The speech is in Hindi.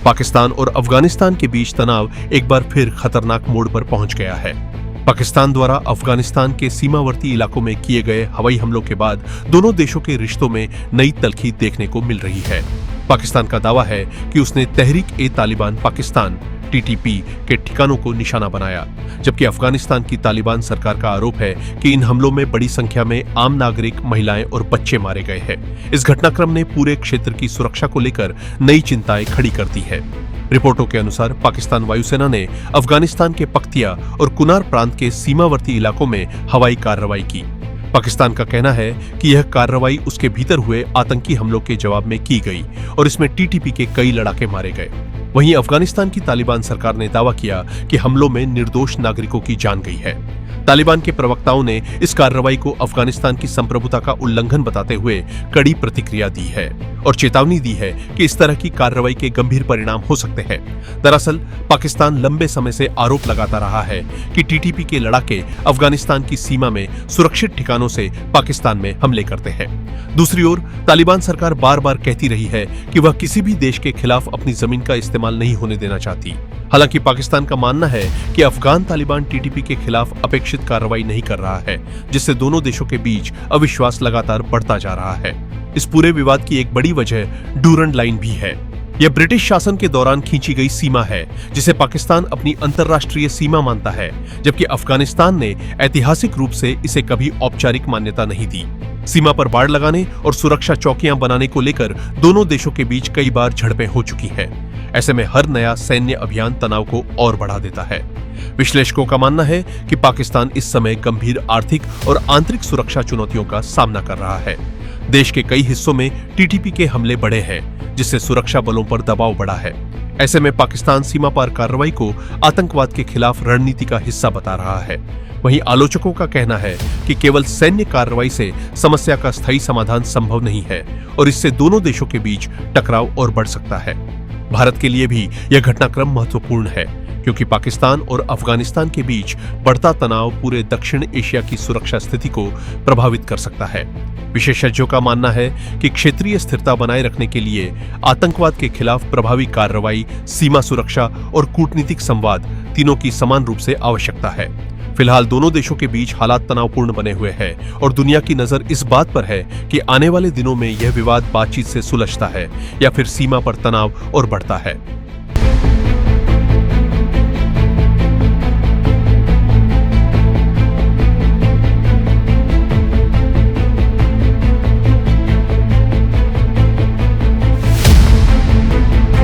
पाकिस्तान और अफगानिस्तान के बीच तनाव एक बार फिर खतरनाक मोड़ पर पहुंच गया है। पाकिस्तान द्वारा अफगानिस्तान के सीमावर्ती इलाकों में किए गए हवाई हमलों के बाद दोनों देशों के रिश्तों में नई तल्खी देखने को मिल रही है। पाकिस्तान का दावा है कि उसने तहरीक-ए-तालिबान पाकिस्तान (TTP) के ठिकानों को निशाना बनाया, जबकि अफगानिस्तान की तालिबान सरकार का आरोप है कि इन हमलों में बड़ी संख्या में आम नागरिक, महिलाएं और बच्चे मारे गए हैं। इस घटनाक्रम ने पूरे क्षेत्र की सुरक्षा को लेकर नई चिंताएं खड़ी कर दी है। रिपोर्टों के अनुसार पाकिस्तान वायुसेना ने अफगानिस्तान के पख्तिया और कुनार प्रांत के सीमावर्ती इलाकों में हवाई कार्रवाई की। पाकिस्तान का कहना है कि यह कार्रवाई उसके भीतर हुए आतंकी हमलों के जवाब में की गई और इसमें TTP के कई लड़ाके मारे गए। वहीं अफगानिस्तान की तालिबान सरकार ने दावा किया कि हमलों में निर्दोष नागरिकों की जान गई है। तालिबान के प्रवक्ताओं ने इस कार्रवाई को अफगानिस्तान की संप्रभुता का उल्लंघन बताते हुए कड़ी प्रतिक्रिया दी है और चेतावनी दी है कि इस तरह की कार्रवाई के गंभीर परिणाम हो सकते हैं। दरअसल पाकिस्तान लंबे समय से आरोप लगाता रहा है कि TTP के लड़ाके अफगानिस्तान की सीमा में सुरक्षित ठिकानों से पाकिस्तान में हमले करते हैं। दूसरी ओर तालिबान सरकार बार बार कहती रही है कि वह किसी भी देश के खिलाफ अपनी जमीन का इस्तेमाल नहीं होने देना चाहती। हालांकि पाकिस्तान का मानना है कि अफगान तालिबान TTP के खिलाफ अपेक्षित कार्रवाई नहीं कर रहा है, जिससे दोनों देशों के बीच अविश्वास लगातार बढ़ता जा रहा है। इस पूरे विवाद की एक बड़ी वजह डूरंड लाइन भी है। यह ब्रिटिश शासन के दौरान खींची गई सीमा है, जिसे पाकिस्तान अपनी अंतर्राष्ट्रीय सीमा मानता है, जबकि अफगानिस्तान ने ऐतिहासिक रूप से इसे कभी औपचारिक मान्यता नहीं दी। सीमा पर बाड़ लगाने और सुरक्षा चौकियां बनाने को लेकर दोनों देशों के बीच कई बार झड़पें हो चुकी हैं। ऐसे में हर नया सैन्य अभियान तनाव को और बढ़ा देता है। विश्लेषकों का मानना है कि पाकिस्तान इस समय गंभीर आर्थिक और आंतरिक सुरक्षा चुनौतियों का सामना कर रहा है। देश के कई हिस्सों में TTP के हमले बढ़े हैं, जिससे सुरक्षा बलों पर दबाव बढ़ा है। ऐसे में पाकिस्तान सीमा पार कार्रवाई को आतंकवाद के खिलाफ रणनीति का हिस्सा बता रहा है। वहीं आलोचकों का कहना है कि केवल सैन्य कार्रवाई से समस्या का स्थायी समाधान संभव नहीं है और इससे दोनों देशों के बीच टकराव और बढ़ सकता है। भारत के लिए भी यह घटनाक्रम महत्वपूर्ण है, क्योंकि पाकिस्तान और अफगानिस्तान के बीच बढ़ता तनाव पूरे दक्षिण एशिया की सुरक्षा स्थिति को प्रभावित कर सकता है। विशेषज्ञों का मानना है कि क्षेत्रीय स्थिरता बनाए रखने के लिए आतंकवाद के खिलाफ प्रभावी कार्रवाई, सीमा सुरक्षा और कूटनीतिक संवाद तीनों की समान रूप से आवश्यकता है। फिलहाल दोनों देशों के बीच हालात तनावपूर्ण बने हुए हैं और दुनिया की नजर इस बात पर है कि आने वाले दिनों में यह विवाद बातचीत से सुलझता है या फिर सीमा पर तनाव और बढ़ता है।